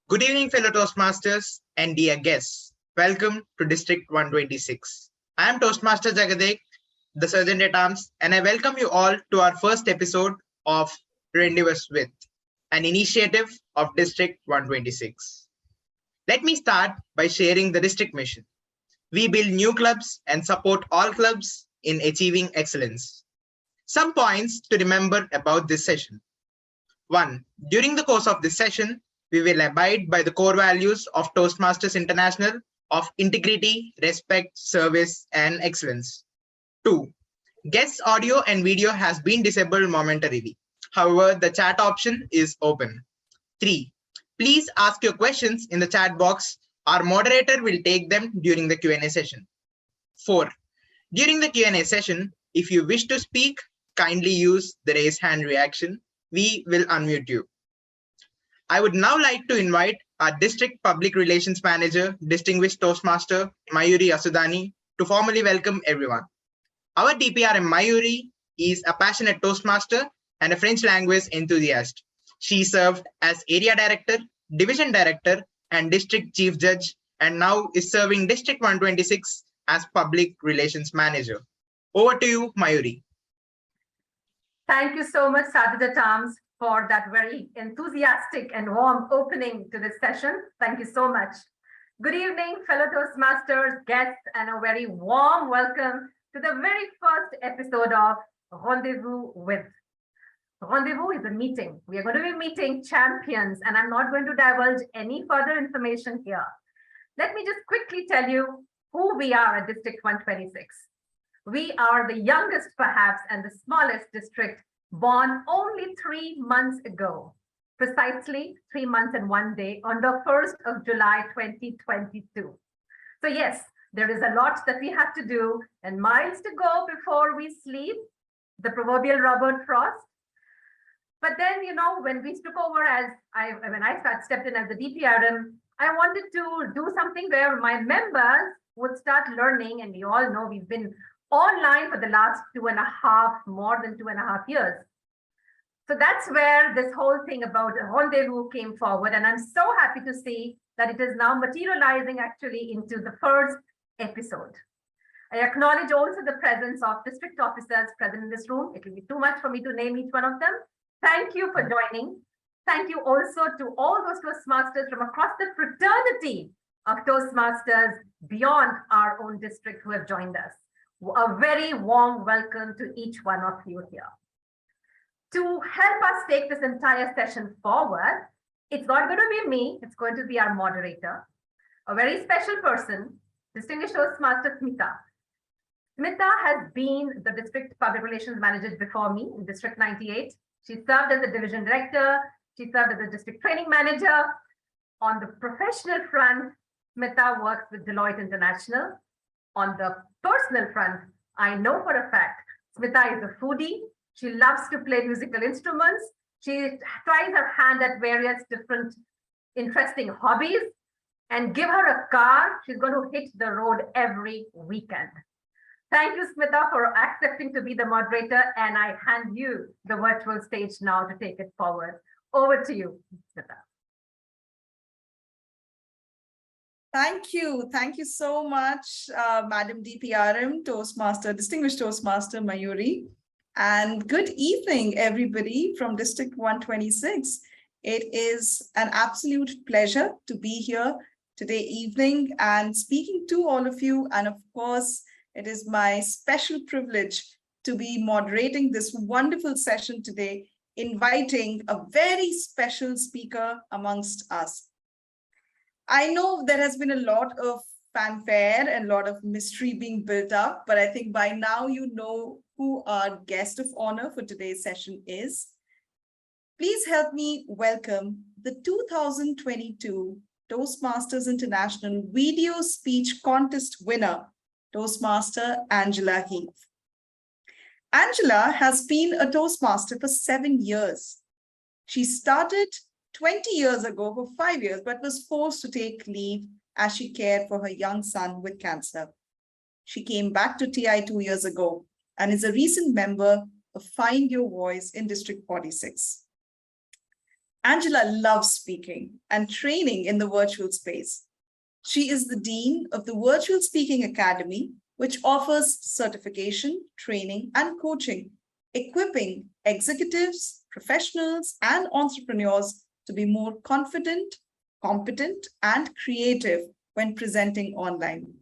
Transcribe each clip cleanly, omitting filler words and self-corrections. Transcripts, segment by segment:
Good evening, fellow Toastmasters and dear guests. Welcome to District 126. I am Toastmaster Jagadek, the Sergeant at Arms, and I welcome you all to our first episode of Rendezvous with, an initiative of District 126. Let me start by sharing the district mission. We build new clubs and support all clubs in achieving excellence. Some points to remember about this session. 1. During the course of this session, we will abide by the core values of Toastmasters International of integrity, respect, service, and excellence. 2. Guest audio and video has been disabled momentarily. However, the chat option is open. 3. Please ask your questions in the chat box. Our moderator will take them during the Q&A session. 4. During the Q&A session, if you wish to speak, kindly use the raise hand reaction. We will unmute you. I would now like to invite our District Public Relations Manager, Distinguished Toastmaster Mayuri Asudani, to formally welcome everyone. Our DPRM Mayuri is a passionate Toastmaster and a French language enthusiast. She served as Area Director, Division Director, and District Chief Judge, and now is serving District 126 as Public Relations Manager. Over to you, Mayuri. Thank you so much, Sergeant at Arms, for that very enthusiastic and warm opening to this session. Thank you so much. Good evening, fellow Toastmasters, guests, and a very warm welcome to the very first episode of Rendezvous with. Rendezvous is a meeting. We are going to be meeting champions, and I'm not going to divulge any further information here. Let me just quickly tell you who we are at District 126. We are the youngest, perhaps, and the smallest district, born only 3 months ago, precisely 3 months and 1 day, on the 1st of July 2022. So yes, there is a lot that we have to do and miles to go before we sleep, the proverbial Robert Frost. But then, when we took over when I stepped in as the DPRM, I wanted to do something where my members would start learning, and we all know we've been online for the last more than 2.5 years. So that's where this whole thing about Rendezvous came forward. And I'm so happy to see that it is now materializing actually into the first episode. I acknowledge also the presence of district officers present in this room. It will be too much for me to name each one of them. Thank you for joining. Thank you also to all those Toastmasters from across the fraternity of Toastmasters beyond our own district who have joined us. A very warm welcome to each one of you here. To help us take this entire session forward, it's not going to be me, it's going to be our moderator, a very special person, Distinguished Toastmaster Smita. Smita has been the District Public Relations Manager before me in District 98. She served as a Division Director, she served as a District Training Manager. On the professional front, Smita works with Deloitte International. On the personal front, I know for a fact, Smita is a foodie. She loves to play musical instruments. She tries her hand at various different interesting hobbies. And give her a car, she's going to hit the road every weekend. Thank you, Smita, for accepting to be the moderator. And I hand you the virtual stage now to take it forward. Over to you, Smita. Thank you. Thank you so much, Madam DPRM, Distinguished Toastmaster Mayuri. And good evening, everybody from District 126. It is an absolute pleasure to be here today evening and speaking to all of you. And of course, it is my special privilege to be moderating this wonderful session today, inviting a very special speaker amongst us. I know there has been a lot of fanfare and a lot of mystery being built up, but I think by now you know who our guest of honor for today's session is. Please help me welcome the 2022 Toastmasters International Video Speech Contest winner, Toastmaster Angela Heath. Angela has been a Toastmaster for 7 years. She started 20 years ago for 5 years, but was forced to take leave as she cared for her young son with cancer. She came back to TI 2 years ago and is a recent member of Find Your Voice in District 46. Angela loves speaking and training in the virtual space. She is the Dean of the Virtual Speaking Academy, which offers certification, training, and coaching, equipping executives, professionals, and entrepreneurs to be more confident, competent, and creative when presenting online.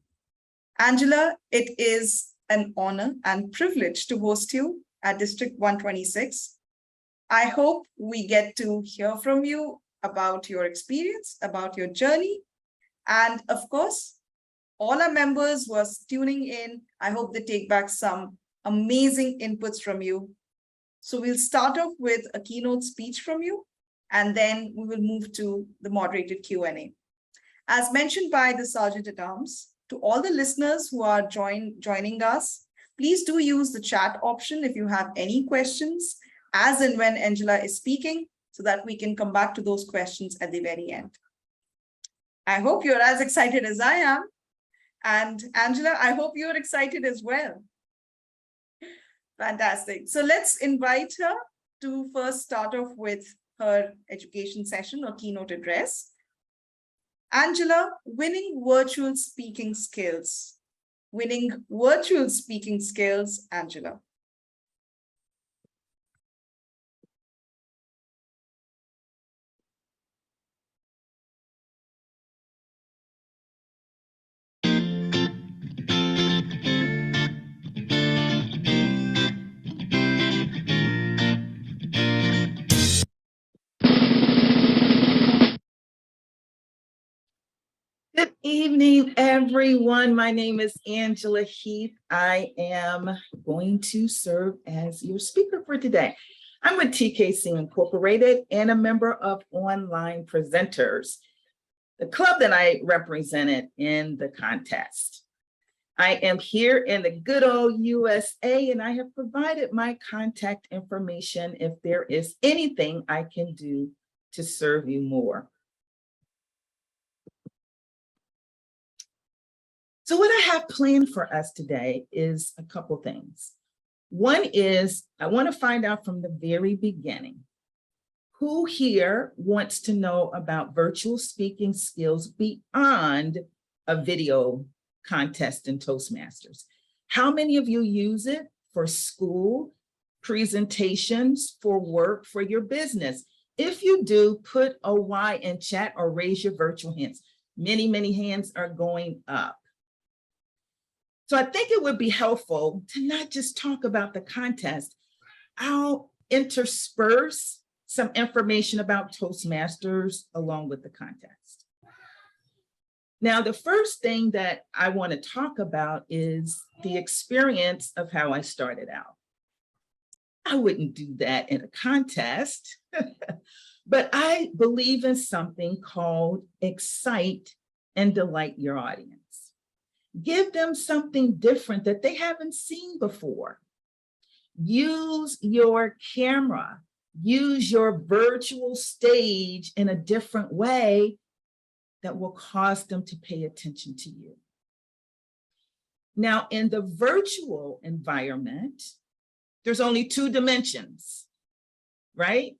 Angela, it is an honor and privilege to host you at District 126. I hope we get to hear from you about your experience, about your journey. And of course, all our members who are tuning in, I hope they take back some amazing inputs from you. So we'll start off with a keynote speech from you, and then we will move to the moderated Q&A. As mentioned by the Sergeant at Arms, to all the listeners who are joining us, please do use the chat option if you have any questions, as and when Angela is speaking, so that we can come back to those questions at the very end. I hope you're as excited as I am. And Angela, I hope you're excited as well. Fantastic. So let's invite her to first start off with her education session or keynote address. Angela, winning virtual speaking skills. Winning virtual speaking skills, Angela. Good evening, everyone. My name is Angela Heath. I am going to serve as your speaker for today. I'm with TKC Incorporated and a member of Online Presenters, the club that I represented in the contest. I am here in the good old USA, and I have provided my contact information if there is anything I can do to serve you more. So what I have planned for us today is a couple things. One is I want to find out from the very beginning, who here wants to know about virtual speaking skills beyond a video contest in Toastmasters? How many of you use it for school, presentations, for work, for your business? If you do, put a Y in chat or raise your virtual hands. Many, many hands are going up. So I think it would be helpful to not just talk about the contest. I'll intersperse some information about Toastmasters along with the contest. Now, the first thing that I want to talk about is the experience of how I started out. I wouldn't do that in a contest, but I believe in something called excite and delight your audience. Give them something different that they haven't seen before. Use your camera, use your virtual stage in a different way that will cause them to pay attention to you. Now, in the virtual environment, there's only two dimensions, right?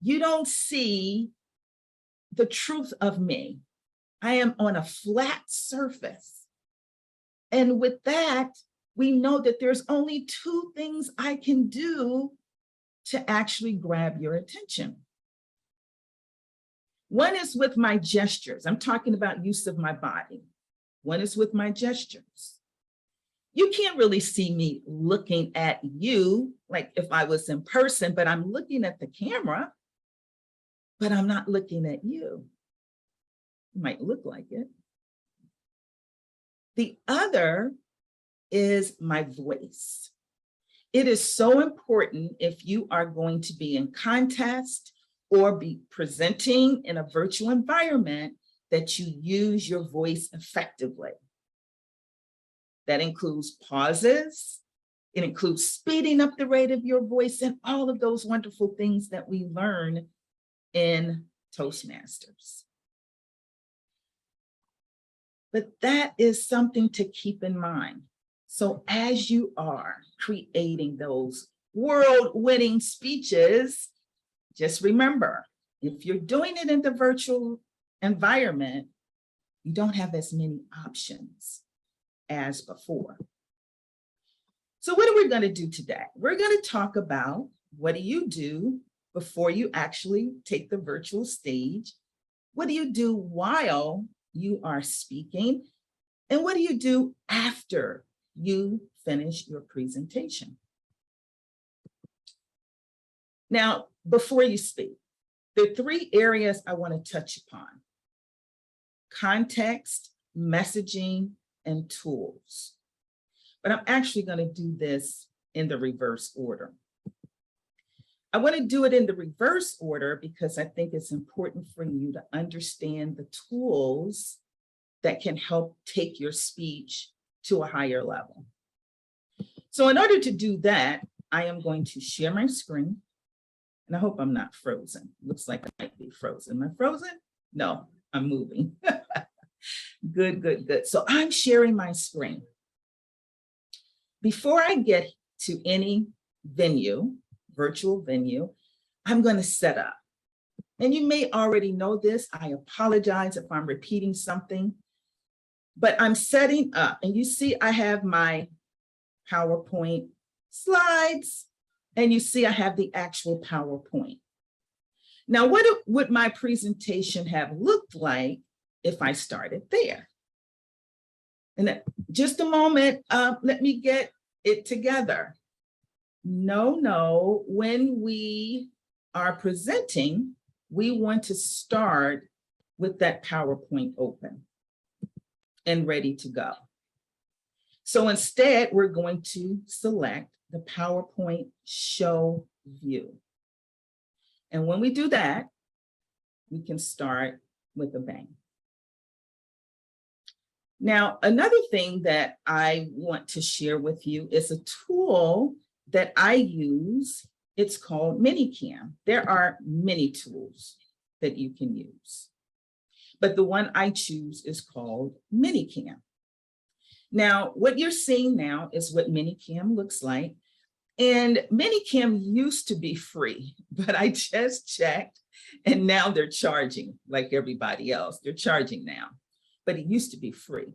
You don't see the truth of me. I am on a flat surface. And with that, we know that there's only two things I can do to actually grab your attention. One is with my gestures. I'm talking about use of my body. One is with my gestures. You can't really see me looking at you like if I was in person, but I'm looking at the camera, but I'm not looking at you. Might look like it. The other is my voice. It is so important if you are going to be in contest or be presenting in a virtual environment that you use your voice effectively. That includes pauses. It includes speeding up the rate of your voice and all of those wonderful things that we learn in Toastmasters. But that is something to keep in mind. So as you are creating those world-winning speeches, just remember, if you're doing it in the virtual environment, you don't have as many options as before. So what are we going to do today? We're going to talk about what do you do before you actually take the virtual stage? What do you do while you are speaking? And what do you do after you finish your presentation? Now, before you speak, there are 3 areas I want to touch upon: context, messaging, and tools. But I'm actually going to do this in the reverse order. I want to do it in the reverse order because I think it's important for you to understand the tools that can help take your speech to a higher level. So in order to do that, I am going to share my screen. And I hope I'm not frozen. Looks like I might be frozen. Am I frozen? No, I'm moving. Good, good, good. So I'm sharing my screen. Before I get to any venue, virtual venue, I'm going to set up. And you may already know this. I apologize if I'm repeating something, but I'm setting up. And you see I have my PowerPoint slides. And you see I have the actual PowerPoint. Now, what would my presentation have looked like if I started there? And just a moment, let me get it together. No, when we are presenting, we want to start with that PowerPoint open and ready to go. So instead, we're going to select the PowerPoint show view. And when we do that, we can start with a bang. Now, another thing that I want to share with you is a tool that I use. It's called Minicam. There are many tools that you can use, but the one I choose is called Minicam. Now, what you're seeing now is what Minicam looks like. And Minicam used to be free, but I just checked and now they're charging like everybody else. They're charging now, but it used to be free.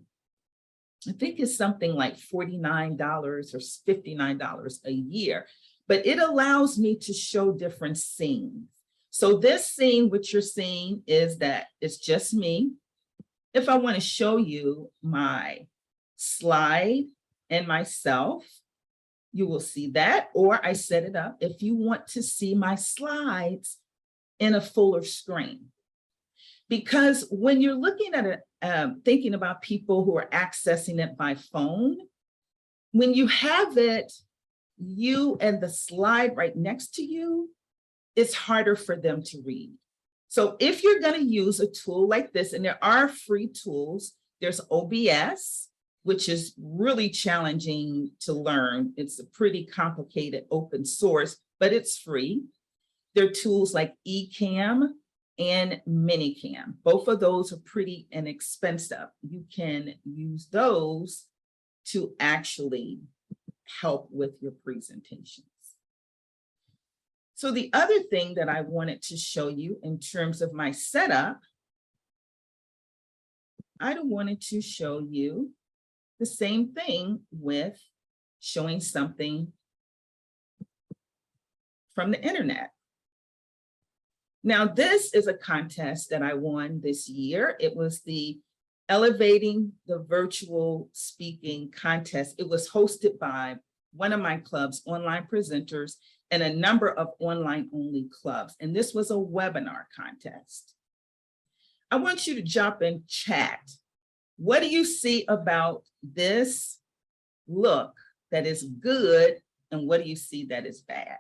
I think it's something like $49 or $59 a year, but it allows me to show different scenes. So this scene, what you're seeing is that it's just me. If I want to show you my slide and myself, you will see that, or I set it up if you want to see my slides in a fuller screen. Because when you're looking at it, thinking about people who are accessing it by phone, when you have it, you and the slide right next to you, it's harder for them to read. So if you're going to use a tool like this, and there are free tools, there's OBS, which is really challenging to learn. It's a pretty complicated open source, but it's free. There are tools like eCam and Minicam. Both of those are pretty inexpensive. You can use those to actually help with your presentations. So the other thing that I wanted to show you in terms of my setup, I wanted to show you the same thing with showing something from the internet. Now, this is a contest that I won this year. It was the Elevating the Virtual Speaking Contest. It was hosted by one of my clubs, Online Presenters, and a number of online-only clubs. And this was a webinar contest. I want you to jump in chat. What do you see about this look that is good, and what do you see that is bad?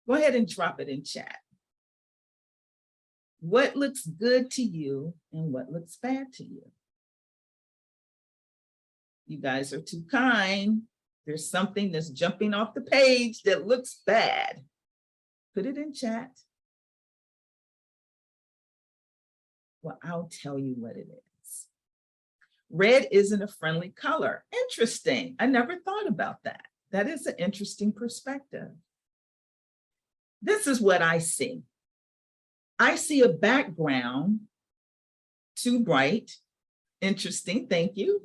Go ahead and drop it in chat. What looks good to you and what looks bad to you? You guys are too kind. There's something that's jumping off the page that looks bad. Put it in chat. Well, I'll tell you what it is. Red isn't a friendly color. Interesting. I never thought about that. That is an interesting perspective. this is what I see. I see a background too bright. Interesting, thank you.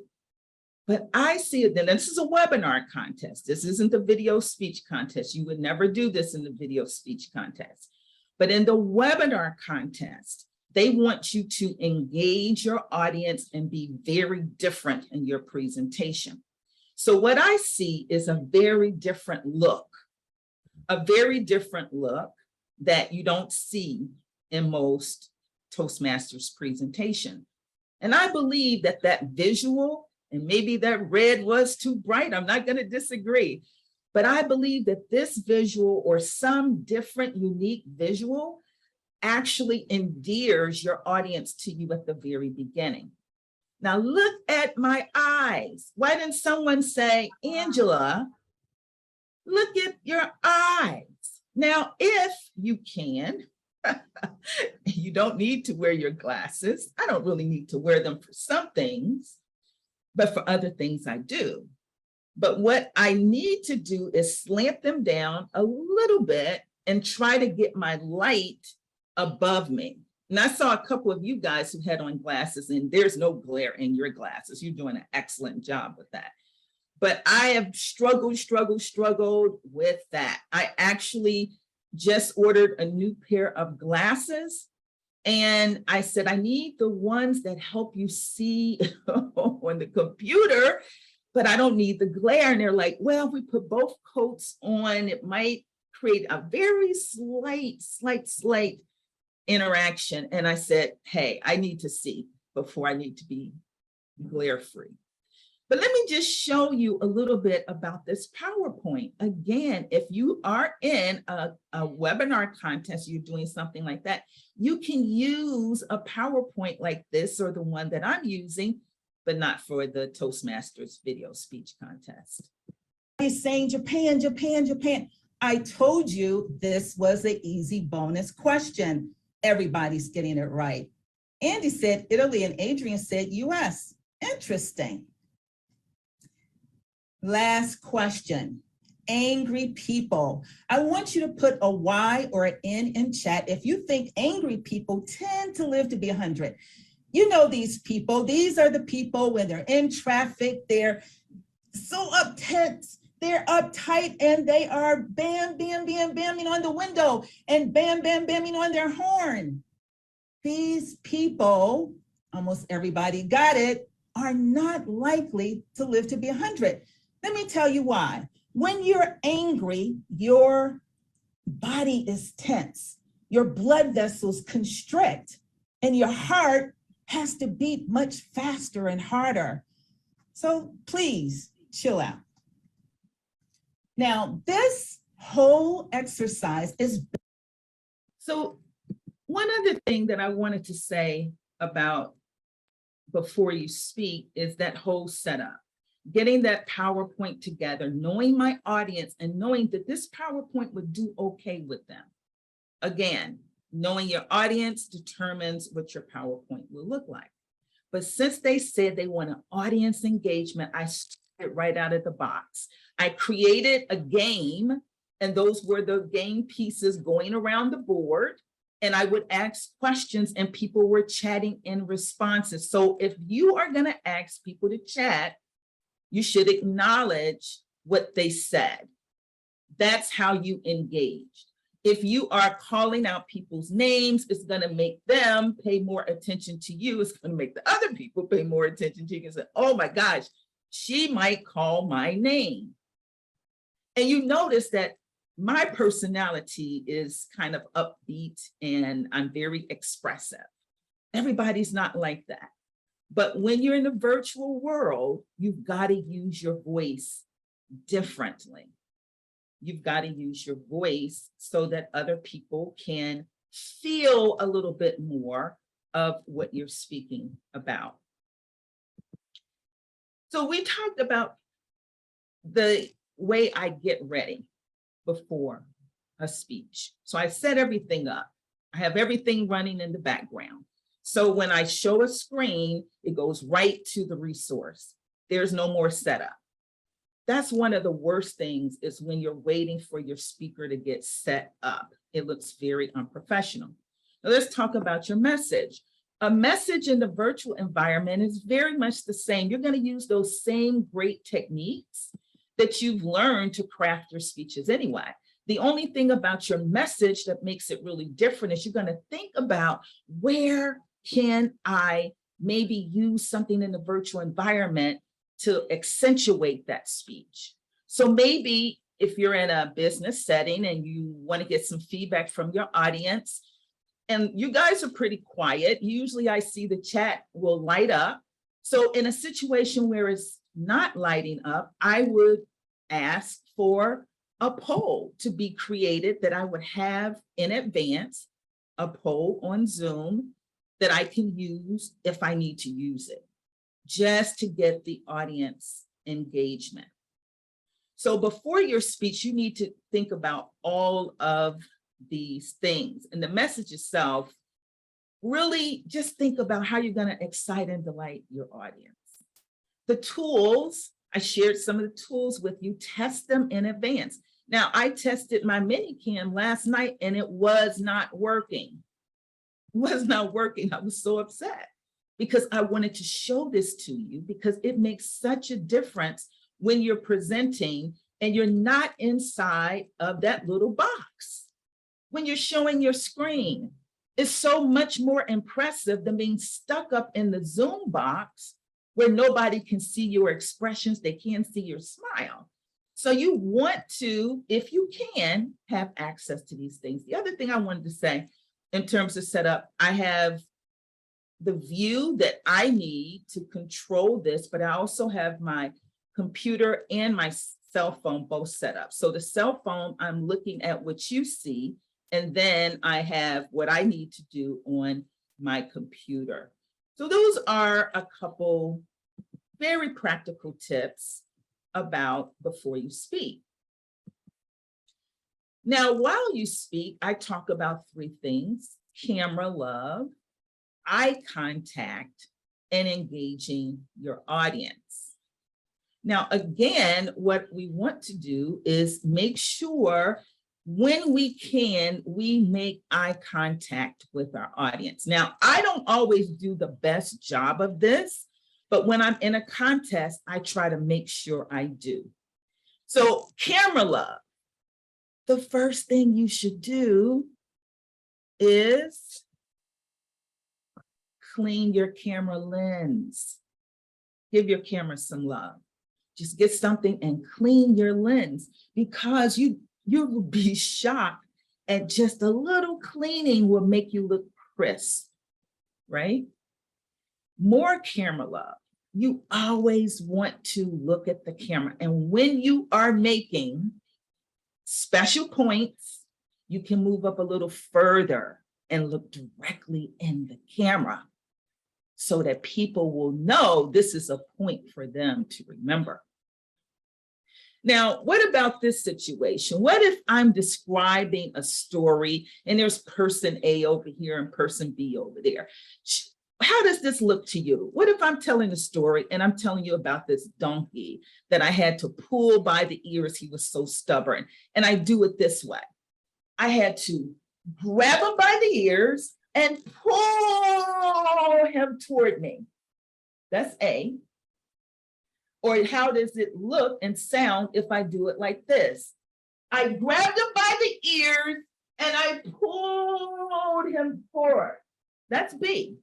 But I see it, then this is a webinar contest. This isn't a video speech contest. You would never do this in the video speech contest. But in the webinar contest, they want you to engage your audience and be very different in your presentation. So what I see is a very different look that you don't see in most Toastmasters presentation. And I believe that that visual, and maybe that red was too bright, I'm not going to disagree, but I believe that this visual or some different unique visual actually endears your audience to you at the very beginning. Now look at my eyes. Why didn't someone say, Angela, look at your eyes? Now, if you can, you don't need to wear your glasses. I don't really need to wear them for some things, but for other things I do. But what I need to do is slant them down a little bit and try to get my light above me. And I saw a couple of you guys who had on glasses, and there's no glare in your glasses. You're doing an excellent job with that. But I have struggled with that. I actually just ordered a new pair of glasses. And I said, I need the ones that help you see on the computer, but I don't need the glare. And they're like, well, if we put both coats on, it might create a very slight interaction. And I said, hey, I need to see before I need to be glare free. But let me just show you a little bit about this PowerPoint. Again, if you are in a webinar contest, you're doing something like that, you can use a PowerPoint like this or the one that I'm using, but not for the Toastmasters video speech contest. He's saying Japan, Japan, Japan. I told you this was an easy bonus question. Everybody's getting it right. Andy said Italy and Adrian said US. Interesting. Last question. Angry people. I want you to put a Y or an N in chat if you think angry people tend to live to be 100. You know these people. These are the people when they're in traffic, they're so uptight, they're uptight, and they are bam, bam, bam, bamming on the window and bam, bam, bamming on their horn. These people, almost everybody got it, are not likely to live to be 100. Let me tell you why. When you're angry, your body is tense, your blood vessels constrict, and your heart has to beat much faster and harder. So please chill out. Now, this whole exercise is. So one other thing that I wanted to say about before you speak is that whole setup. Getting that PowerPoint together, knowing my audience and knowing that this PowerPoint would do okay with them. Again, knowing your audience determines what your PowerPoint will look like. But since they said they want an audience engagement, I started right out of the box. I created a game, and those were the game pieces going around the board. And I would ask questions and people were chatting in responses. So if you are going to ask people to chat, you should acknowledge what they said. That's how you engage. If you are calling out people's names, it's going to make them pay more attention to you. It's going to make the other people pay more attention to you and say, oh my gosh, she might call my name. And you notice that my personality is kind of upbeat and I'm very expressive. Everybody's not like that. But when you're in the virtual world, you've got to use your voice differently. You've got to use your voice so that other people can feel a little bit more of what you're speaking about. So we talked about the way I get ready before a speech. So I set everything up. I have everything running in the background. So when I show a screen, it goes right to the resource. There's no more setup. That's one of the worst things, is when you're waiting for your speaker to get set up. It looks very unprofessional. Now let's talk about your message. A message in the virtual environment is very much the same. You're going to use those same great techniques that you've learned to craft your speeches anyway. The only thing about your message that makes it really different is you're going to think about, where can I maybe use something in the virtual environment to accentuate that speech? So maybe if you're in a business setting and you want to get some feedback from your audience, and you guys are pretty quiet, usually I see the chat will light up. So in a situation where it's not lighting up, I would ask for a poll to be created that I would have in advance, a poll on Zoom that I can use if I need to use it, just to get the audience engagement. So before your speech, you need to think about all of these things. And the message itself, really just think about how you're going to excite and delight your audience. The tools, I shared some of the tools with you. Test them in advance. Now, I tested my minicam last night and it was not working. It was not working. I was so upset because I wanted to show this to you, because it makes such a difference when you're presenting and you're not inside of that little box. When you're showing your screen, it's so much more impressive than being stuck up in the Zoom box where nobody can see your expressions, they can't see your smile. So you want to, if you can, have access to these things. The other thing I wanted to say in terms of setup, I have the view that I need to control this, but I also have my computer and my cell phone both set up. So the cell phone, I'm looking at what you see, and then I have what I need to do on my computer. So those are a couple very practical tips about before you speak. Now, while you speak, I talk about three things: camera love, eye contact, and engaging your audience. Now, again, what we want to do is make sure when we can, we make eye contact with our audience. Now, I don't always do the best job of this, but when I'm in a contest, I try to make sure I do. So camera love, the first thing you should do is clean your camera lens. Give your camera some love. Just get something and clean your lens, because you will be shocked at just a little cleaning will make you look crisp, right? More camera love. You always want to look at the camera. And when you are making special points, you can move up a little further and look directly in the camera so that people will know this is a point for them to remember. Now, what about this situation? What if I'm describing a story and there's person A over here and person B over there? How does this look to you? What if I'm telling a story and I'm telling you about this donkey that I had to pull by the ears? He was so stubborn. And I do it this way. I had to grab him by the ears and pull him toward me. That's A. Or how does it look and sound if I do it like this? I grabbed him by the ears and I pulled him forward. That's B.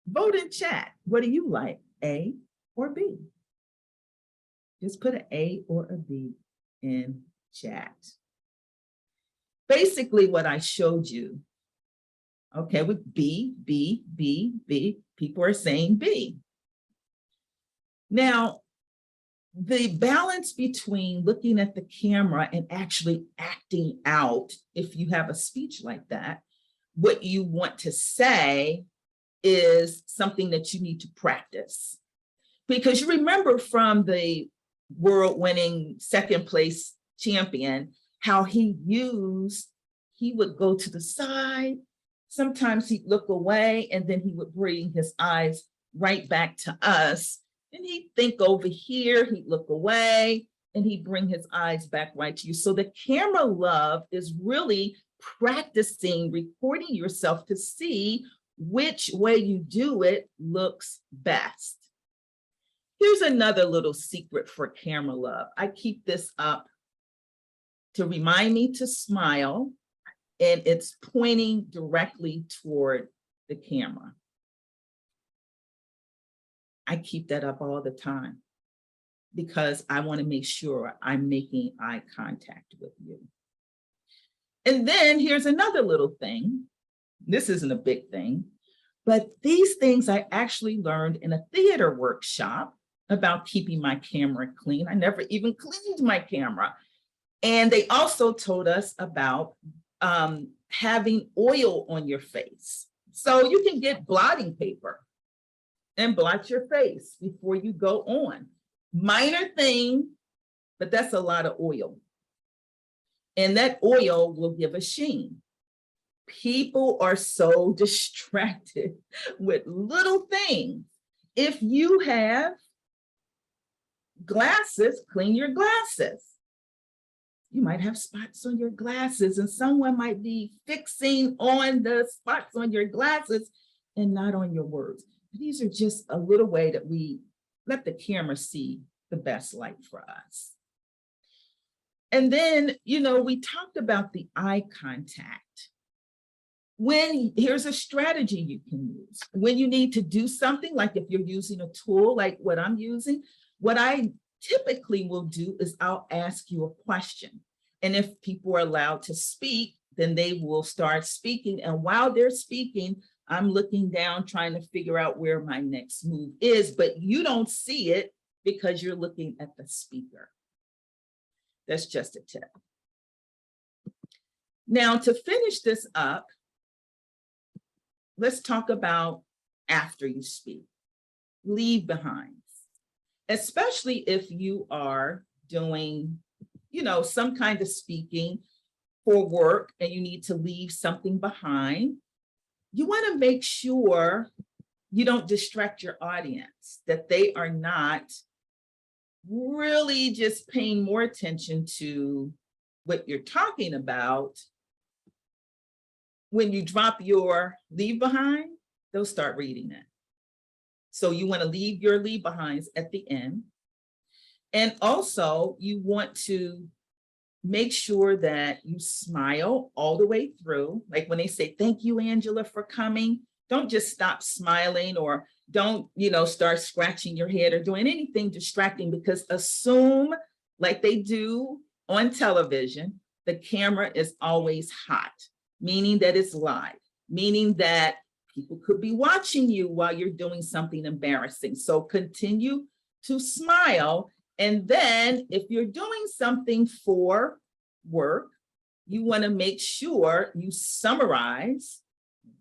Vote in chat. What do you like, A or B? Just put an A or a B in chat. Basically what I showed you, okay, with B, B, B, B, people are saying B. Now, the balance between looking at the camera and actually acting out, if you have a speech like that, what you want to say is something that you need to practice. Because you remember from the world-winning second place champion, how he would go to the side, sometimes he'd look away, and then he would bring his eyes right back to us. And he'd think over here, he'd look away, and he'd bring his eyes back right to you. So the camera love is really practicing recording yourself to see which way you do it looks best. Here's another little secret for camera love. I keep this up to remind me to smile, and it's pointing directly toward the camera. I keep that up all the time because I want to make sure I'm making eye contact with you. And then here's another little thing. This isn't a big thing, but these things I actually learned in a theater workshop about keeping my camera clean. I never even cleaned my camera. And they also told us about having oil on your face. So you can get blotting paper and blot your face before you go on. Minor thing, but that's a lot of oil. And that oil will give a sheen. People are so distracted with little things. If you have glasses, clean your glasses. You might have spots on your glasses, and someone might be fixing on the spots on your glasses and not on your words. These are just a little way that we let the camera see the best light for us. And then, we talked about the eye contact. Here's a strategy you can use. When you need to do something, like if you're using a tool like what I'm using, what I typically will do is I'll ask you a question. And if people are allowed to speak, then they will start speaking. And while they're speaking, I'm looking down, trying to figure out where my next move is, but you don't see it because you're looking at the speaker. That's just a tip. Now, to finish this up, let's talk about after you speak, leave behinds, especially if you are doing, some kind of speaking for work and you need to leave something behind. You want to make sure you don't distract your audience, that they are not really just paying more attention to what you're talking about. When you drop your leave behind, they'll start reading it. So you want to leave your leave behinds at the end. And also you want to make sure that you smile all the way through. Like when they say, thank you, Angela, for coming, don't just stop smiling, or don't, start scratching your head or doing anything distracting, because assume, like they do on television, the camera is always hot, meaning that it's live, meaning that people could be watching you while you're doing something embarrassing. So continue to smile. And then if you're doing something for work, you want to make sure you summarize.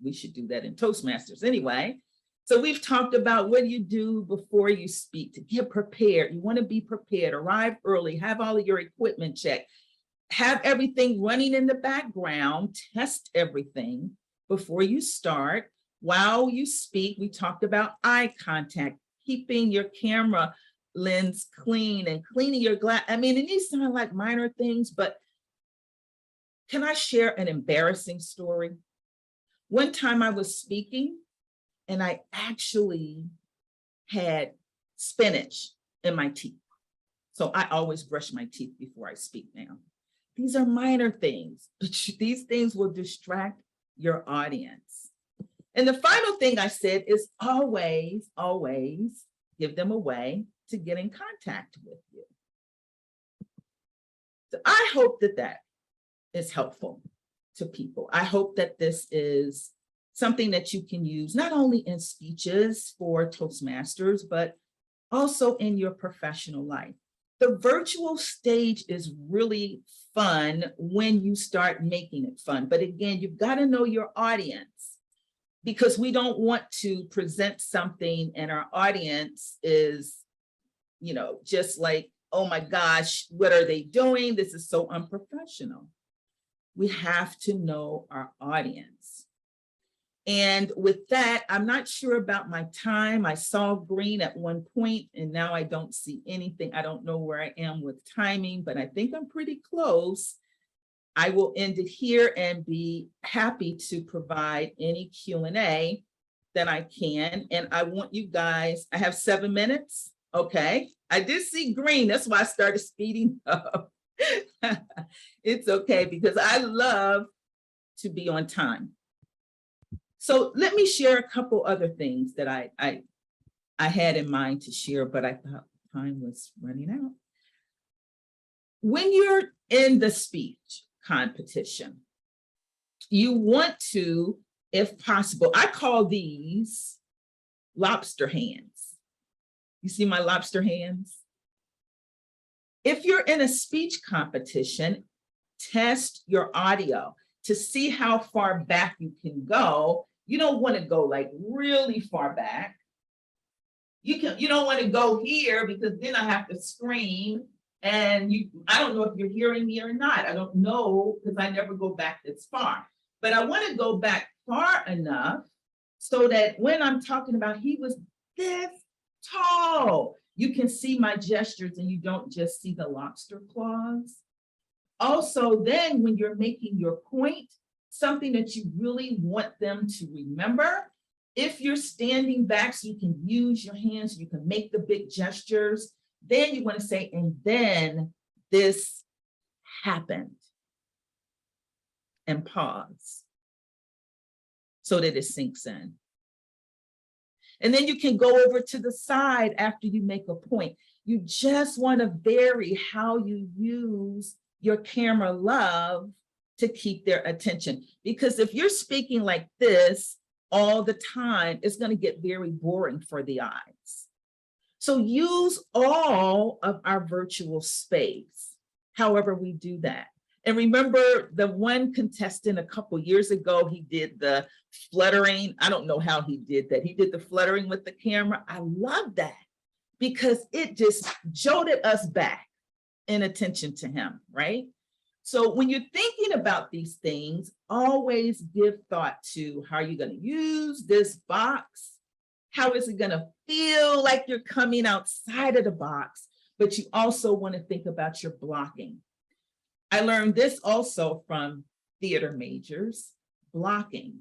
We should do that in Toastmasters anyway. So we've talked about what you do before you speak to get prepared. You want to be prepared, arrive early, have all of your equipment checked, have everything running in the background, test everything before you start. While you speak, we talked about eye contact, keeping your camera lens clean and cleaning your glass. I mean, it needs to sound like minor things, but can I share an embarrassing story? One time I was speaking and I actually had spinach in my teeth. So I always brush my teeth before I speak now. These are minor things, but these things will distract your audience. And the final thing I said is always, always give them a way to get in contact with you. So I hope that that is helpful to people. I hope that this is something that you can use not only in speeches for Toastmasters, but also in your professional life. The virtual stage is really fun when you start making it fun. But again, you've got to know your audience, because we don't want to present something and our audience is, just like, oh my gosh, what are they doing? This is so unprofessional. We have to know our audience. And with that, I'm not sure about my time. I saw green at one point and now I don't see anything. I don't know where I am with timing, but I think I'm pretty close. I will end it here and be happy to provide any Q&A that I can. And I want you guys, I have 7 minutes. Okay, I did see green. That's why I started speeding up. It's okay because I love to be on time. So let me share a couple other things that I had in mind to share, but I thought time was running out. When you're in the speech competition, you want to, if possible, I call these lobster hands. You see my lobster hands? If you're in a speech competition, test your audio to see how far back you can go. You don't want to go like really far back. You don't want to go here because then I have to scream and I don't know if you're hearing me or not. I don't know because I never go back this far. But I want to go back far enough so that when I'm talking about he was this tall, you can see my gestures and you don't just see the lobster claws. Also, then when you're making your point, something that you really want them to remember, if you're standing back so you can use your hands, you can make the big gestures, then you want to say, and then this happened. And pause so that it sinks in. And then you can go over to the side after you make a point. You just want to vary how you use your camera love to keep their attention. Because if you're speaking like this all the time, it's going to get very boring for the eyes. So use all of our virtual space, however we do that. And remember the one contestant a couple years ago, he did the fluttering. I don't know how he did that. He did the fluttering with the camera. I love that because it just jolted us back in attention to him, right? So when you're thinking about these things, always give thought to how you're going to use this box. How is it going to feel like you're coming outside of the box? But you also want to think about your blocking. I learned this also from theater majors, blocking.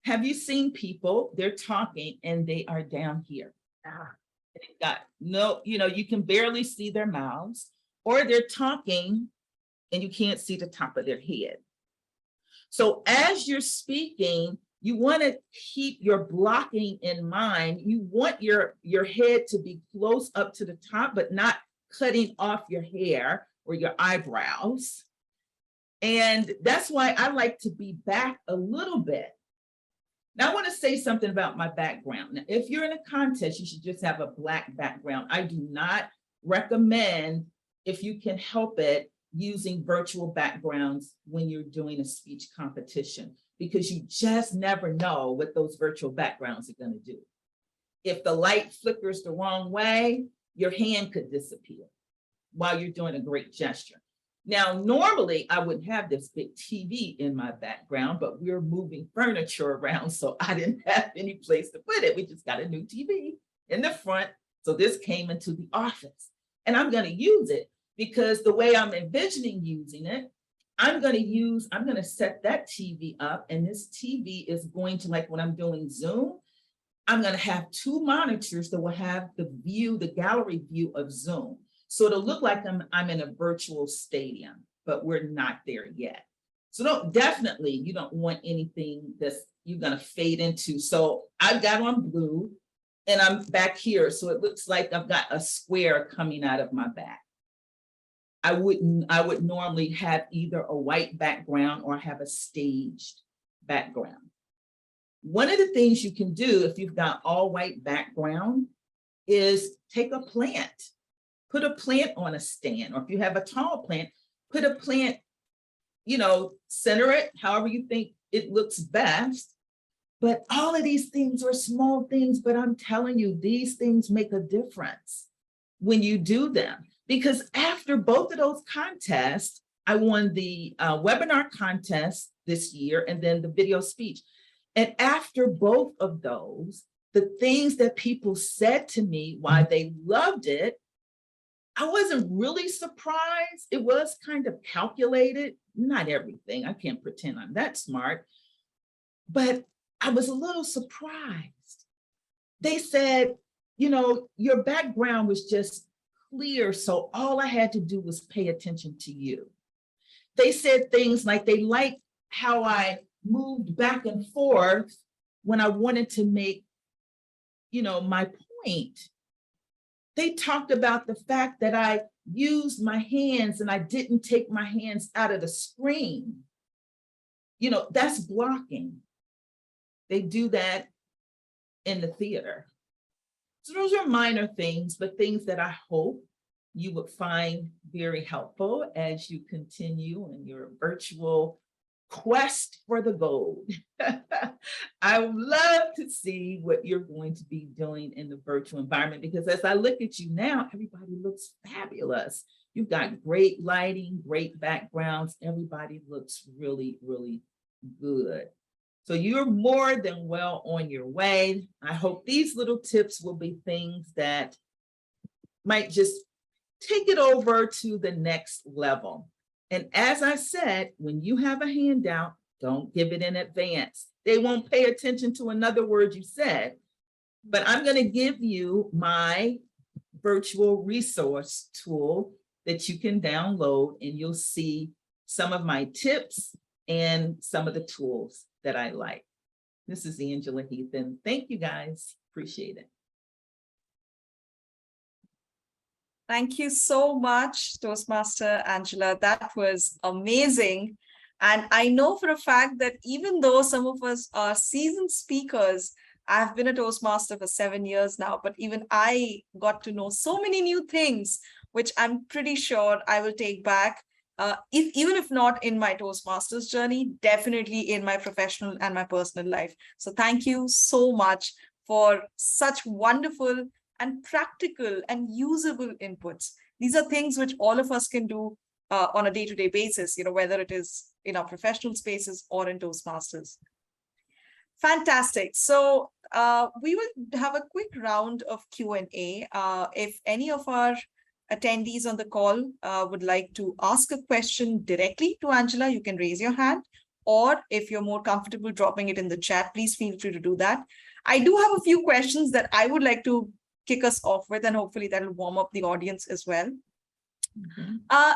Have you seen people, they're talking and they are down here? They've got no, you can barely see their mouths, or they're talking and you can't see the top of their head. So as you're speaking, you want to keep your blocking in mind. You want your head to be close up to the top, but not cutting off your hair or your eyebrows. And that's why I like to be back a little bit. Now I want to say something about my background. Now, if you're in a contest, you should just have a black background. I do not recommend, if you can help it, using virtual backgrounds when you're doing a speech competition, because you just never know what those virtual backgrounds are going to do. If the light flickers the wrong way, your hand could disappear while you're doing a great gesture. Now, normally I wouldn't have this big TV in my background, but we're moving furniture around, so I didn't have any place to put it. We just got a new TV in the front. So this came into the office and I'm going to use it because the way I'm envisioning using it, I'm going to set that TV up, and this TV is going to, like when I'm doing Zoom, I'm going to have 2 monitors that will have the view, the gallery view of Zoom. So it'll look like I'm in a virtual stadium, but we're not there yet. So definitely you don't want anything that's you're going to fade into. So I've got on blue and I'm back here. So it looks like I've got a square coming out of my back. I would normally have either a white background or have a staged background. One of the things you can do if you've got all white background is take a plant. Put a plant on a stand, or if you have a tall plant, put a plant, center it however you think it looks best. But all of these things are small things, but I'm telling you, these things make a difference when you do them. Because after both of those contests, I won the webinar contest this year and then the video speech. And after both of those, the things that people said to me why they loved it, I wasn't really surprised. It was kind of calculated, not everything. I can't pretend I'm that smart, but I was a little surprised. They said, you know, your background was just clear, so all I had to do was pay attention to you. They said things like they liked how I moved back and forth when I wanted to make, you know, my point. They talked about the fact that I used my hands and I didn't take my hands out of the screen. You know, that's blocking. They do that in the theater. So those are minor things, but things that I hope you would find very helpful as you continue in your virtual quest for the gold. I would love to see what you're going to be doing in the virtual environment, because as I look at you now, everybody looks fabulous. You've got great lighting, great backgrounds. Everybody looks really, really good. So you're more than well on your way. I hope these little tips will be things that might just take it over to the next level. And as I said, when you have a handout, don't give it in advance. They won't pay attention to another word you said, but I'm going to give you my virtual resource tool that you can download, and you'll see some of my tips and some of the tools that I like. This is Angela Heath, and thank you guys. Appreciate it. Thank you so much, Toastmaster Angela. That was amazing. And I know for a fact that even though some of us are seasoned speakers, I've been a Toastmaster for 7 years now, but even I got to know so many new things, which I'm pretty sure I will take back, even if not in my Toastmasters journey, definitely in my professional and my personal life. So thank you so much for such wonderful and practical and usable inputs. These are things which all of us can do on a day-to-day basis, you know, whether it is in our professional spaces or in Toastmasters. Fantastic. So we will have a quick round of Q&A. If any of our attendees on the call would like to ask a question directly to Angela, you can raise your hand. Or if you're more comfortable dropping it in the chat, please feel free to do that. I do have a few questions that I would like to kick us off with, and hopefully that will warm up the audience as well.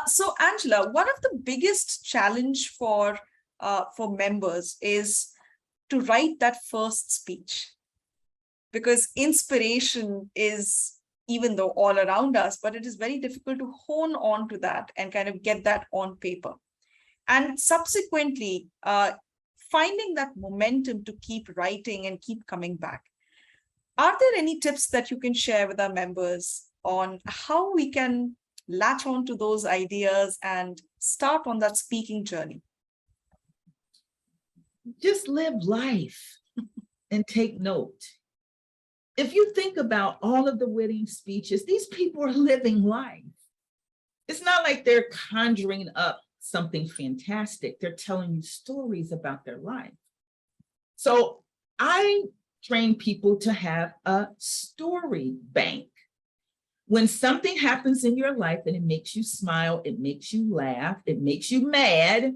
So Angela, one of the biggest challenge for members is to write that first speech, because inspiration is, even though all around us, but it is very difficult to hone on to that and kind of get that on paper. And subsequently, finding that momentum to keep writing and keep coming back. Are there any tips that you can share with our members on how we can latch on to those ideas and start on that speaking journey? Just live life and take note. If you think about all of the winning speeches, these people are living life. It's not like they're conjuring up something fantastic. They're telling you stories about their life. So I train people to have a story bank. When something happens in your life and it makes you smile, it makes you laugh, it makes you mad,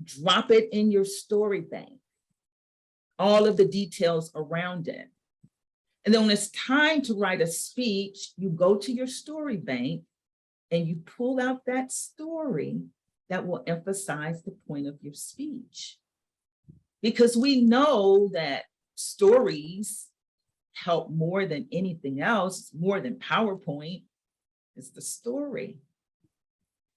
drop it in your story bank. All of the details around it. And then when it's time to write a speech, you go to your story bank and you pull out that story that will emphasize the point of your speech. Because we know that stories help more than anything else, more than PowerPoint. It's the story.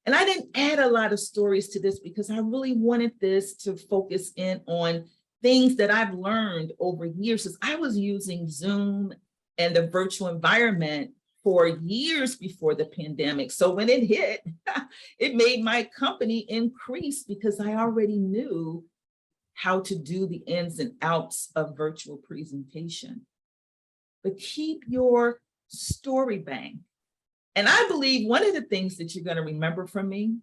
And I didn't add a lot of stories to this because I really wanted this to focus in on things that I've learned over years, since I was using Zoom and the virtual environment for years before the pandemic. So when it hit, it made my company increase because I already knew how to do the ins and outs of virtual presentation. But keep your story bank. And I believe one of the things that you're going to remember from me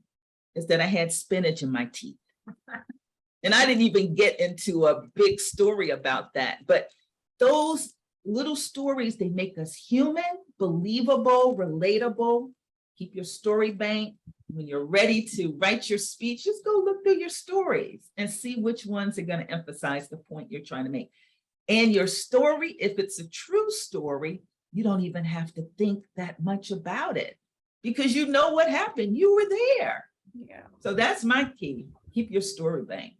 is that I had spinach in my teeth. And I didn't even get into a big story about that. But those little stories, they make us human, believable, relatable. Keep your story bank. When you're ready to write your speech, just go look through your stories and see which ones are going to emphasize the point you're trying to make. And your story, if it's a true story, you don't even have to think that much about it because you know what happened. You were there. Yeah. So that's my key. Keep your story bank.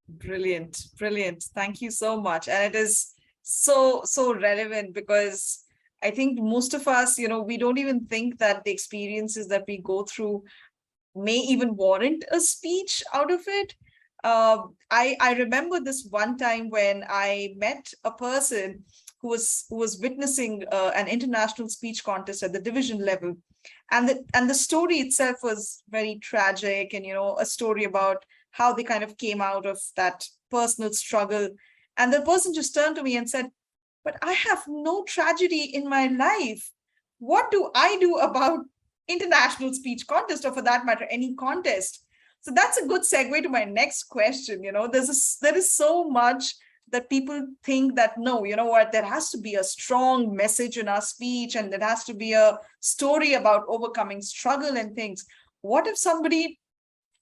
Brilliant, brilliant. Thank you so much. And it is so relevant because I think most of us, we don't even think that the experiences that we go through may even warrant a speech out of it. I remember this one time when I met a person who was witnessing an international speech contest at the division level, and the story itself was very tragic, and a story about how they kind of came out of that personal struggle. And the person just turned to me and said, "But I have no tragedy in my life. What do I do about international speech contest, or for that matter, any contest?" So that's a good segue to my next question. There is so much that people think that, no, you know what, there has to be a strong message in our speech, and there has to be a story about overcoming struggle and things. What if somebody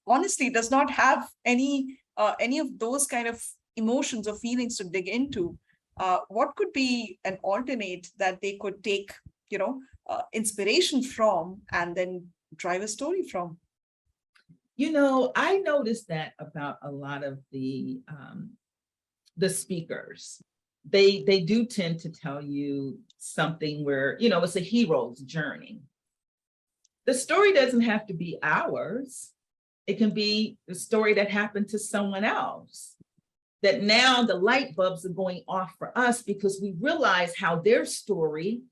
honestly does not have any of those kind of emotions or feelings to dig into? What could be an alternate that they could take, inspiration from and then drive a story from? I noticed that about a lot of the speakers. They do tend to tell you something where, it's a hero's journey. The story doesn't have to be ours. It can be the story that happened to someone else. That now the light bulbs are going off for us because we realize how their story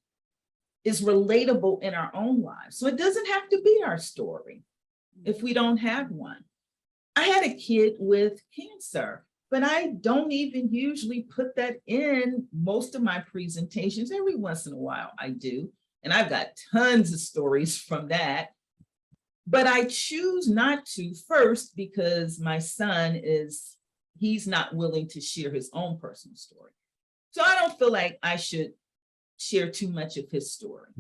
is relatable in our own lives. So it doesn't have to be our story if we don't have one. I had a kid with cancer, but I don't even usually put that in most of my presentations. Every once in a while I do. And I've got tons of stories from that. But I choose not to first because my son he's not willing to share his own personal story. So I don't feel like I should share too much of his story.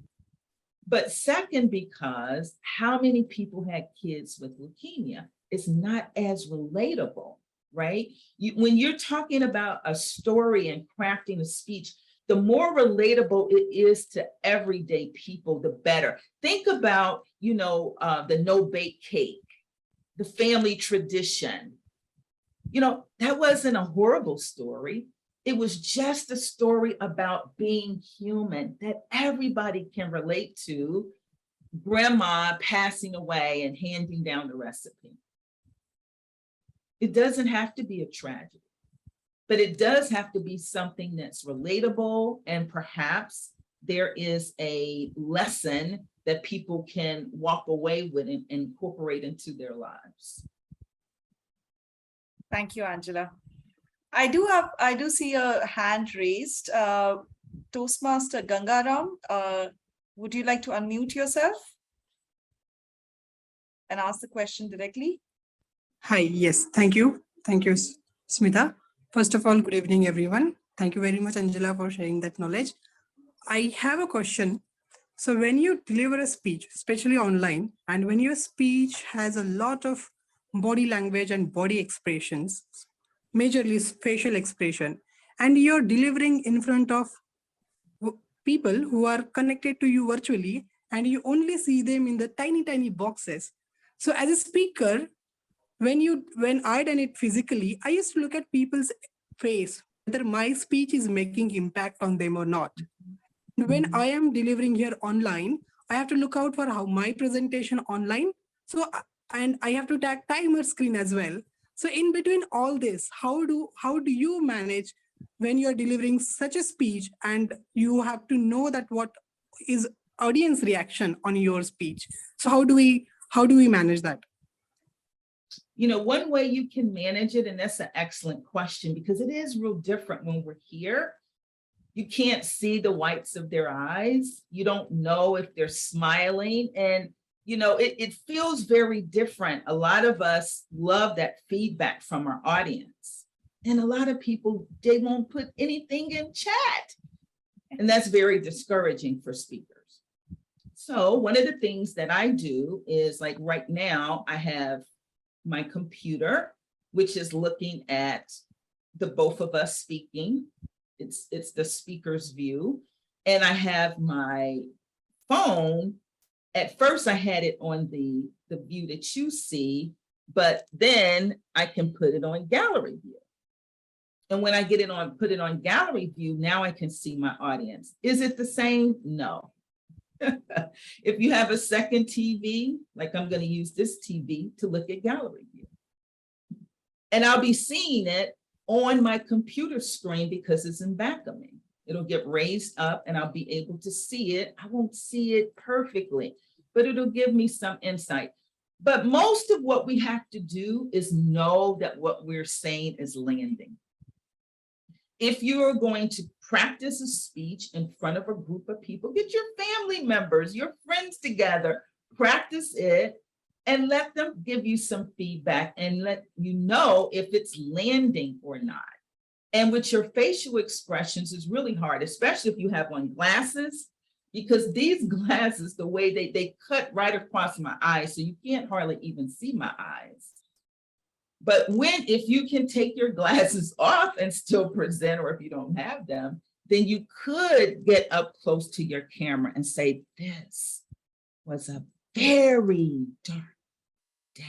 But second, because how many people had kids with leukemia? It's not as relatable, right? When you're talking about a story and crafting a speech, the more relatable it is to everyday people, the better. Think about, the no-bake cake, the family tradition. That wasn't a horrible story. It was just a story about being human that everybody can relate to. Grandma passing away and handing down the recipe. It doesn't have to be a tragedy, but it does have to be something that's relatable, and perhaps there is a lesson that people can walk away with and incorporate into their lives. Thank you, Angela. I do see a hand raised. Toastmaster Gangaram, would you like to unmute yourself and ask the question directly? Hi, yes, thank you. Thank you, Smita. First of all, good evening, everyone. Thank you very much, Angela, for sharing that knowledge. I have a question. So when you deliver a speech, especially online, and when your speech has a lot of body language and body expressions, majorly facial expression, and you're delivering in front of people who are connected to you virtually, and you only see them in the tiny boxes. So as a speaker, when I done it physically, I used to look at people's face, whether my speech is making impact on them or not. When I am delivering here online, I have to look out for how my presentation online. So, and I have to tag timer screen as well. So in between all this, how do you manage when you're delivering such a speech and you have to know that what is audience reaction on your speech? So how do we manage that? One way you can manage it, and that's an excellent question because it is real different when we're here. You can't see the whites of their eyes. You don't know if they're smiling. And, it feels very different. A lot of us love that feedback from our audience. And a lot of people, they won't put anything in chat. And that's very discouraging for speakers. So one of the things that I do is, like right now, I have my computer, which is looking at the both of us speaking. It's the speaker's view. And I have my phone. At first I had it on the view that you see, but then I can put it on gallery view. And when I put it on gallery view, now I can see my audience. Is it the same? No. If you have a second TV, like I'm going to use this TV to look at gallery view. And I'll be seeing it on my computer screen because it's in back of me. It'll get raised up and I'll be able to see it. I won't see it perfectly, but it'll give me some insight. But most of what we have to do is know that what we're saying is landing. If you are going to practice a speech in front of a group of people, get your family members, your friends together, practice it, and let them give you some feedback and let you know if it's landing or not. And with your facial expressions is really hard, especially if you have on glasses, because these glasses, the way they cut right across my eyes, so you can't hardly even see my eyes. But if you can take your glasses off and still present, or if you don't have them, then you could get up close to your camera and say, this was a very dark day.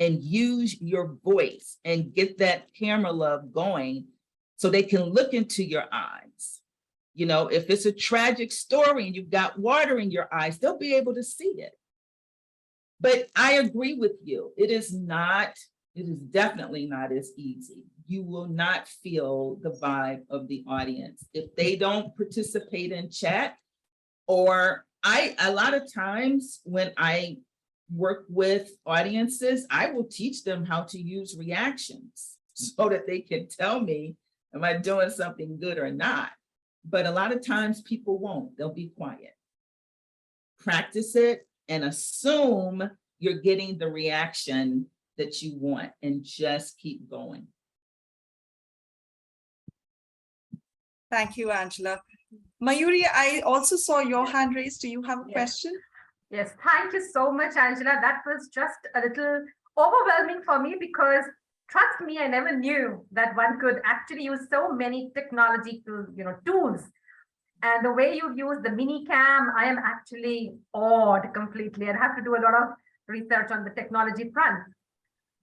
And use your voice and get that camera love going so they can look into your eyes. If it's a tragic story and you've got water in your eyes, they'll be able to see it. But I agree with you. It is definitely not as easy. You will not feel the vibe of the audience if they don't participate in chat. Or a lot of times when I work with audiences, I will teach them how to use reactions so that they can tell me, am I doing something good or not? But a lot of times people won't, they'll be quiet. Practice it and assume you're getting the reaction that you want and just keep going. Thank you, Angela. Mayuri, I also saw your hand raised. Do you have a question? Yes, thank you so much, Angela. That was just a little overwhelming for me because, trust me, I never knew that one could actually use so many technology tools. And the way you use the mini cam, I am actually awed completely. I have to do a lot of research on the technology front.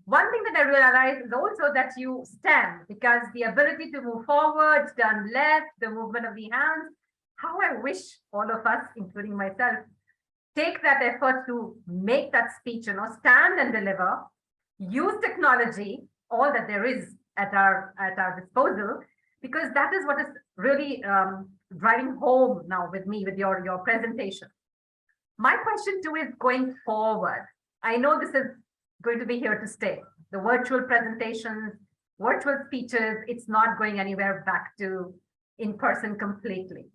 One thing that I realized is also that you stand, because the ability to move forward, turn left, the movement of the hands, how I wish all of us, including myself, take that effort to make that speech, stand and deliver, use technology, all that there is at our disposal, because that is what is really driving home now with me, with your presentation. My question too is going forward. I know this is going to be here to stay. The virtual presentations, virtual speeches, it's not going anywhere back to in person completely.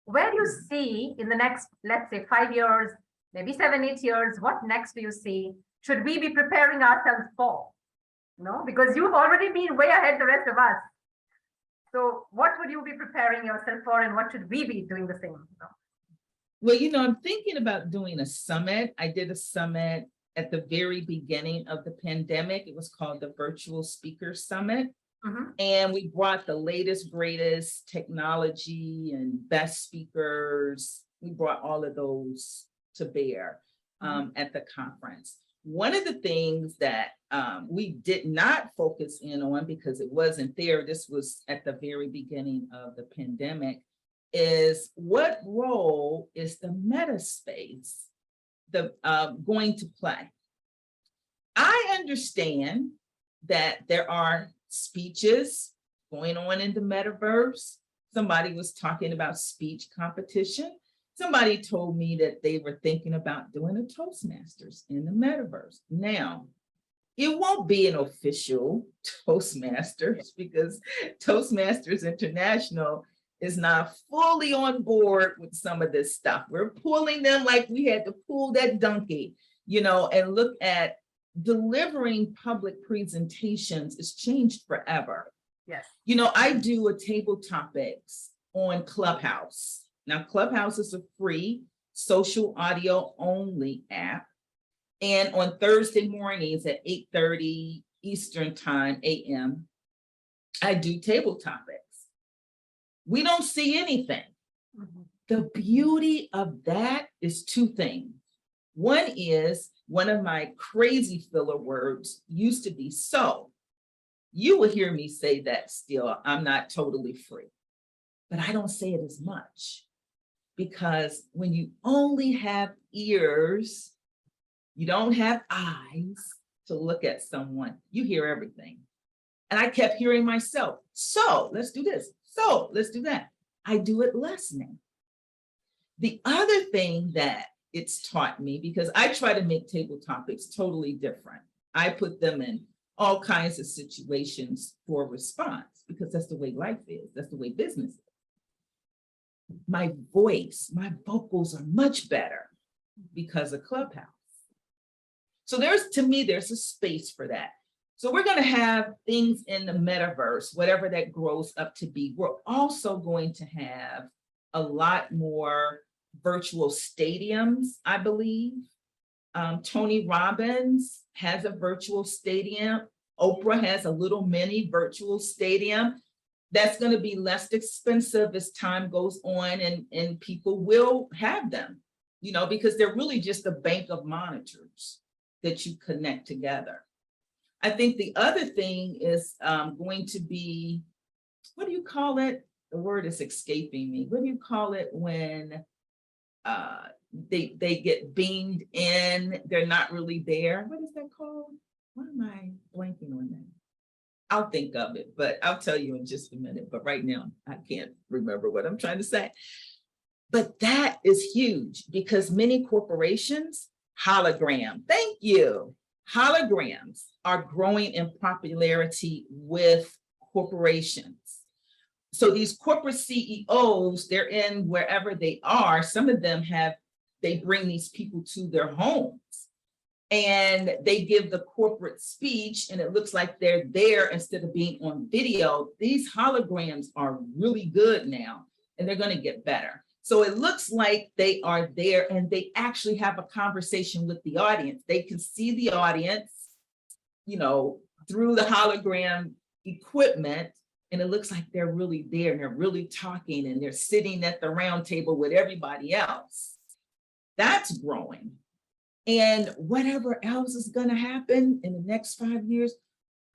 Where do you see in the next, let's say 5 years, maybe 7, 8 years, what next do you see? Should we be preparing ourselves for? Because you've already been way ahead the rest of us. So what would you be preparing yourself for, and what should we be doing the same? Well, I'm thinking about doing a summit. I did a summit at the very beginning of the pandemic. It was called the Virtual Speaker Summit. Mm-hmm. And we brought the latest, greatest technology and best speakers. We brought all of those to bear at the conference. One of the things that we did not focus in on, because it wasn't there, this was at the very beginning of the pandemic, is what role is the meta space going to play? I understand that there are speeches going on in the metaverse. Somebody was talking about speech competition. Somebody told me that they were thinking about doing a Toastmasters in the metaverse. Now, it won't be an official Toastmasters because Toastmasters International is not fully on board with some of this stuff. We're pulling them like we had to pull that donkey, and look at delivering public presentations is changed forever. Yes. I do a table topics on Clubhouse. Now, Clubhouse is a free social audio only app. And on Thursday mornings at 8:30 Eastern time, AM, I do table topics. We don't see anything. The beauty of that is two things. One is one of my crazy filler words used to be so. You will hear me say that still. I'm not totally free, but I don't say it as much because when you only have ears, you don't have eyes to look at someone, you hear everything. And I kept hearing myself, so let's do this. So let's do that. I do it listening. The other thing that it's taught me, because I try to make table topics totally different. I put them in all kinds of situations for response because that's the way life is. That's the way business is. My voice, my vocals are much better because of Clubhouse. So to me, there's a space for that. So we're going to have things in the metaverse, whatever that grows up to be. We're also going to have a lot more virtual stadiums, I believe. Tony Robbins has a virtual stadium. Oprah has a little mini virtual stadium. That's going to be less expensive as time goes on, and people will have them, because they're really just a bank of monitors that you connect together. I think the other thing is going to be, what do you call it? The word is escaping me. What do you call it when they get beamed in, they're not really there? What is that called? Why am I blanking on that? I'll think of it, but I'll tell you in just a minute. But right now, I can't remember what I'm trying to say. But that is huge because many corporations, hologram, thank you. Holograms are growing in popularity with corporations. So these corporate CEOs, they're in wherever they are. Some of them they bring these people to their homes and they give the corporate speech and it looks like they're there instead of being on video. These holograms are really good now and they're going to get better. So it looks like they are there and they actually have a conversation with the audience. They can see the audience, through the hologram equipment, and it looks like they're really there and they're really talking and they're sitting at the round table with everybody else. That's growing. And whatever else is going to happen in the next 5 years,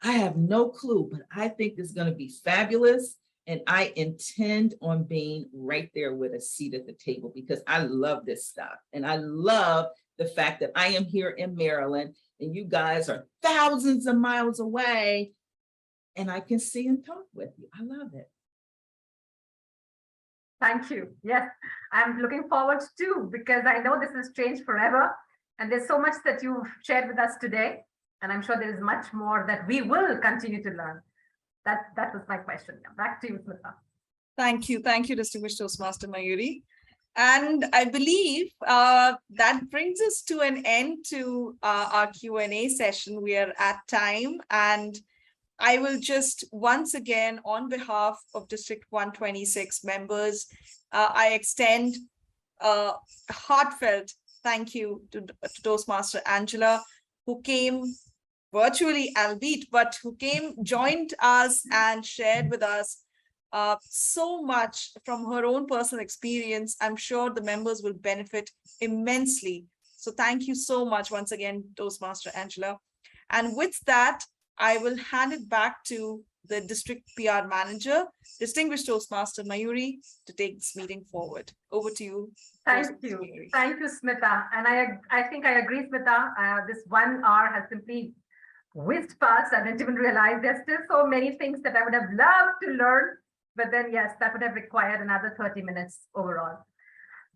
I have no clue, but I think it's going to be fabulous. And I intend on being right there with a seat at the table because I love this stuff. And I love the fact that I am here in Maryland and you guys are thousands of miles away and I can see and talk with you. I love it. Thank you. Yes, I'm looking forward too, because I know this has changed forever. And there's so much that you've shared with us today. And I'm sure there is much more that we will continue to learn. That was my question. Back to you, Smita. Thank you. Thank you, Distinguished Toastmaster Mayuri. And I believe that brings us to an end to our Q&A session. We are at time. And I will just once again, on behalf of District 126 members, I extend a heartfelt thank you to Toastmaster Angela, who came virtually, albeit, but who joined us and shared with us so much from her own personal experience. I'm sure the members will benefit immensely. So thank you so much once again, Toastmaster Angela. And with that, I will hand it back to the District PR Manager, Distinguished Toastmaster Mayuri, to take this meeting forward. Over to you. Thank you. Thank you, Smita. And I think I agree, Smita. This 1 hour has simply whizzed past. I didn't even realize there's still so many things that I would have loved to learn. But then, yes, that would have required another 30 minutes overall.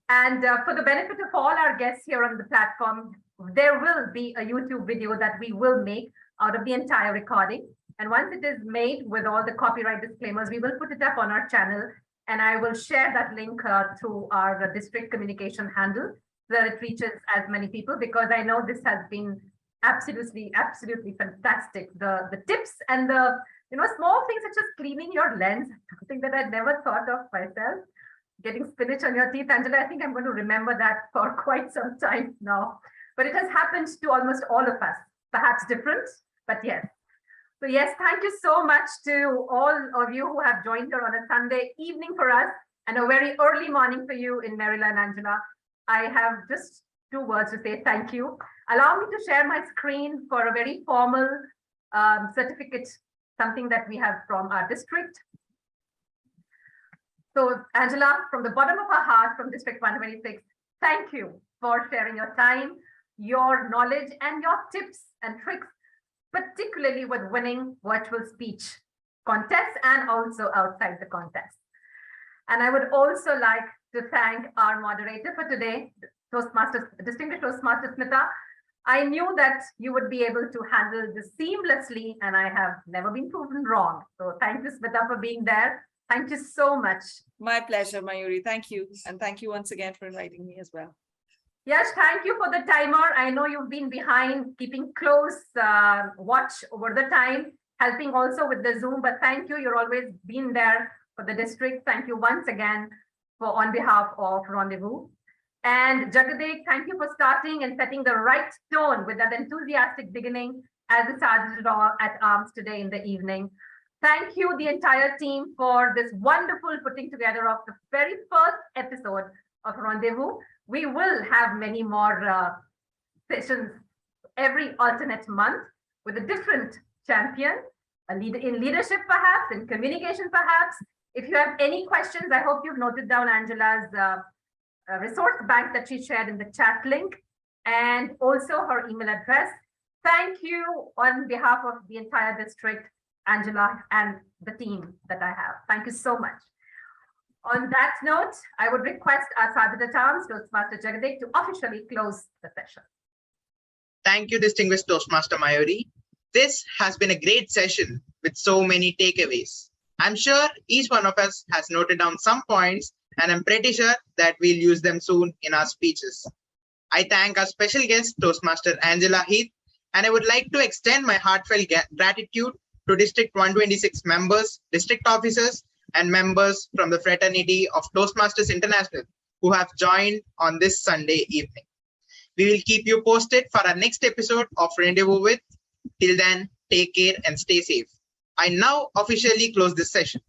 And for the benefit of all our guests here on the platform, there will be a YouTube video that we will make out of the entire recording. And once it is made with all the copyright disclaimers, we will put it up on our channel And I will share that link through our district communication handle so that it reaches as many people, because I know this has been absolutely fantastic. The tips and the small things such as cleaning your lens, something that I'd never thought of myself. Getting spinach on your teeth, Angela, I think I'm going to remember that for quite some time now. But it has happened to almost all of us, perhaps different, but yes. So yes, thank you so much to all of you who have joined here on a Sunday evening for us and a very early morning for you in Maryland, Angela. I have just 2 words to say thank you. Allow me to share my screen for a very formal certificate, something that we have from our district. So Angela, from the bottom of our heart from District 126, thank you for sharing your time, your knowledge and your tips and tricks, particularly with winning virtual speech contests and also outside the contest. And I would also like to thank our moderator for today, Toastmasters, distinguished Toastmaster Smita. I knew that you would be able to handle this seamlessly, and I have never been proven wrong. So thank you, Smita, for being there. Thank you so much. My pleasure, Mayuri. Thank you. And thank you once again for inviting me as well. Yes, thank you for the timer. I know you've been behind, keeping close watch over the time, helping also with the Zoom, but thank you. You're always been there for the district. Thank you once again on behalf of Rendezvous. And Jagadeek, thank you for starting and setting the right tone with that enthusiastic beginning as the Sergeant at Arms today in the evening. Thank you, the entire team, for this wonderful putting together of the very first episode of Rendezvous. We will have many more sessions every alternate month with a different champion, a leader in leadership, perhaps, in communication, perhaps. If you have any questions, I hope you've noted down Angela's resource bank that she shared in the chat link, and also her email address. Thank you on behalf of the entire district, Angela, and the team that I have. Thank you so much. On that note, I would request our Sergeant at Arms, Toastmaster Jagadeek, to officially close the session. Thank you, distinguished Toastmaster Mayuri. This has been a great session with so many takeaways. I'm sure each one of us has noted down some points, and I'm pretty sure that we'll use them soon in our speeches. I thank our special guest, Toastmaster Angela Heath, and I would like to extend my heartfelt gratitude to District 126 members, district officers, and members from the fraternity of Toastmasters International who have joined on this Sunday evening. We will keep you posted for our next episode of Rendezvous with. Till then, take care and stay safe. I now officially close this session.